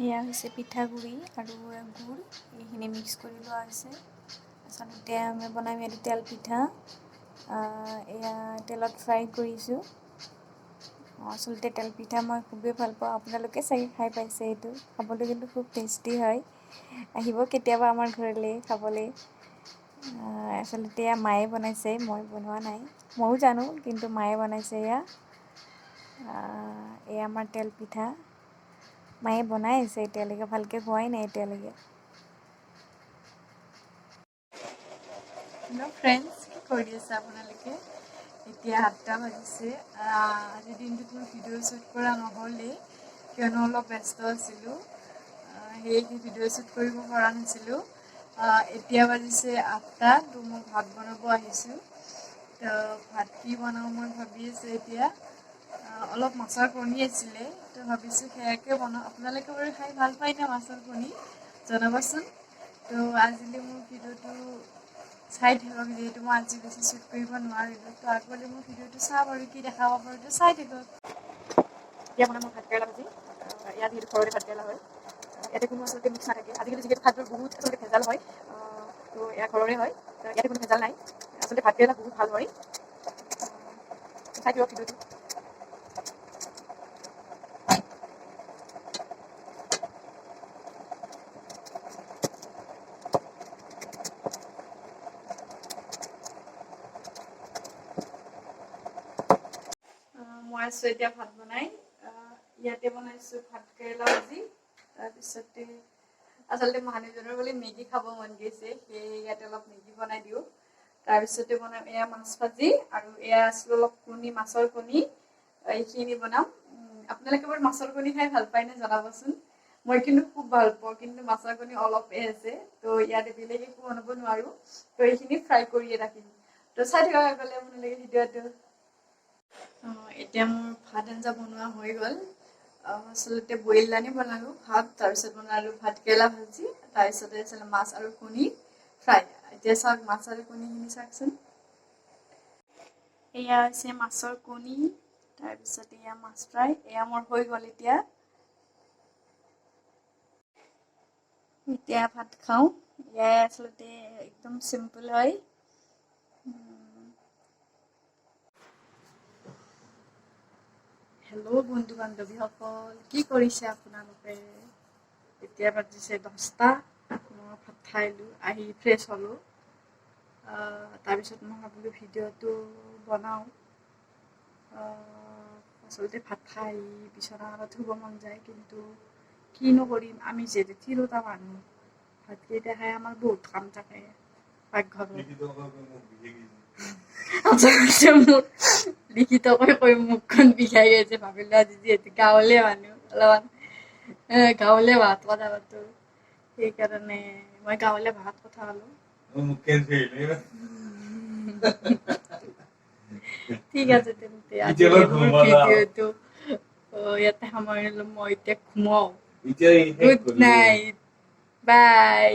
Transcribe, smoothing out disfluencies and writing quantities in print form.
এয়া হৈছে পিঠাগুড়ি আৰু গুড় এইখিনি মিক্স কৰি লোৱা হৈছে। আচলতে আমি বনাম এইটো তেল পিঠা। এয়া তেলত ফ্ৰাই কৰিছোঁ। আচলতে তেল পিঠা মই খুবেই ভাল পাওঁ, আপোনালোকে চাগে খাই পাইছে। এইটো খাবলৈ কিন্তু খুব টেষ্টি হয়। আহিব কেতিয়াবা আমাৰ ঘৰলৈ খাবলৈ। আচলতে এয়া মায়ে বনাইছে, মই বনোৱা নাই। ময়ো জানো কিন্তু মায়ে বনাইছে। এয়া আমাৰ তেল পিঠা মায়ে বনাই আছে এতিয়ালৈকে, ভালকৈ হোৱাই নাই এতিয়ালৈকে। হেল্ল' ফ্ৰেণ্ডছ, কি কৰি আছে আপোনালোকে? এতিয়া 7টা বাজিছে। আজিৰ দিনটোত মোৰ ভিডিঅ' শ্বুট কৰা নহ'লেই, কিয়নো অলপ ব্যস্ত আছিলোঁ। সেয়েহে ভিডিঅ' শ্বুট কৰিব পৰা নাছিলোঁ। এতিয়া বাজিছে 8টা, তো মই ভাত বনাব আহিছোঁ। তো ভাত কি বনাওঁ মই ভাবি আছোঁ এতিয়া। অলপ মাছৰ কণী আছিলে, তো ভাবিছোঁ সেয়াকে বনাওঁ। আপোনালোকে বাৰু খাই ভাল পায়নে মাছৰ কণী? জনাবচোন। তো আজিলৈ মোৰ ভিডিঅ'টো চাই থাকক, যিহেতু মই আজি বেছি শ্বুট কৰিব নোৱাৰিলোঁ। তো আগলৈ মোৰ ভিডিঅ'টো চাওক আৰু কি দেখাব পাৰোঁ তো চাই থাকক। এতিয়া মানে মোৰ ভাতকেৰেলা ভাজি, ইয়াত যিহেতু ঘৰতে ভাতকেৰেলা হয়, ইয়াতে কোনো আচলতে মিক্স নাথাকে। আজিকালি যিহেতু খাদ্যৰ বহুত আচলতে ভেজাল হয়, তো এয়া ঘৰৰে হয়, ইয়াতে কোনো ভেজাল নাই। আচলতে ভাতকেৰেলা বহুত ভাল হয়। চাই দিয়ক ভিডিঅ'টো। মই আছোঁ এতিয়া ভাত বনাই। ইয়াতে বনাইছোঁ ভাতকেৰেলা ভাজি। তাৰপিছতে আচলতে মানুহজনৰ বোলে মেগী খাব মন গৈছে, সেয়ে ইয়াতে অলপ মেগী বনাই দিওঁ। তাৰপিছতে বনাম এয়া মাছ ভাজি, আৰু এয়া আছিলোঁ অলপ কণী, মাছৰ কণী। এইখিনি বনাম। আপোনালোকে বাৰু মাছৰ কণী খাই ভাল পায়নে জনাবচোন। মই কিন্তু খুব ভাল পাওঁ, কিন্তু মাছৰ কণী অলপহে আছে, তো ইয়াতে বেলেগ একো বনাব নোৱাৰোঁ। তো এইখিনি ফ্ৰাই কৰিয়ে ৰাখিম। তো চাই থাকক আগলৈ আপোনালোকে ভিডিঅ'টো। এতিয়া মোৰ ভাত আঞ্জা বনোৱা হৈ গ'ল। আচলতে বইল দালি বনালোঁ ভাত, তাৰপিছত বনালোঁ ভাতকেৰেলা ভাজি, তাৰপিছতে আছিলে মাছ আৰু কণী ফ্ৰাই। এতিয়া চাওক মাছ আৰু কণীখিনি চাওকচোন। এয়া হৈছে মাছৰ কণী, তাৰপিছত এয়া মাছ ফ্ৰাই। এয়া মোৰ হৈ গ'ল এতিয়া। এতিয়া ভাত খাওঁ। এয়াই আচলতে একদম চিম্পুল হয়। হেল্ল' বন্ধু বান্ধৱীসকল, কি কৰিছে আপোনালোকে? এতিয়া বাজিছে 10টা। মই ভাত খাইলোঁ, আহি ফ্ৰেছ হ'লোঁ। তাৰপিছত মই ভাবিলোঁ ভিডিঅ'টো বনাওঁ। আচলতে ভাত খাই আহি বিচনাখনত শুব মন যায়, কিন্তু কিনো কৰিম, আমি যিহেতু তিৰোতা মানুহ, ভাতকেইটা খাই আমাৰ বহুত কাম থাকে পাকঘৰত। আচলতে মোৰ লিখিতকৈ কৈ মুখখন বিষাই গৈছে। ভাবিলোঁ আজি যিহেতু গাঁৱলীয়া মানুহ, অলপমান গাঁৱলীয়া ভাষাত কথা পাতোঁ, সেইকাৰণে মই গাঁৱলীয়া ভাষাত কথা ক'লোঁ। ঠিক আছে তেন্তে আজি মোৰ ভিডিঅ'টো ইয়াতে সামৰিলোঁ। মই এতিয়া ঘুমাওঁ। গুড নাইট, বাই।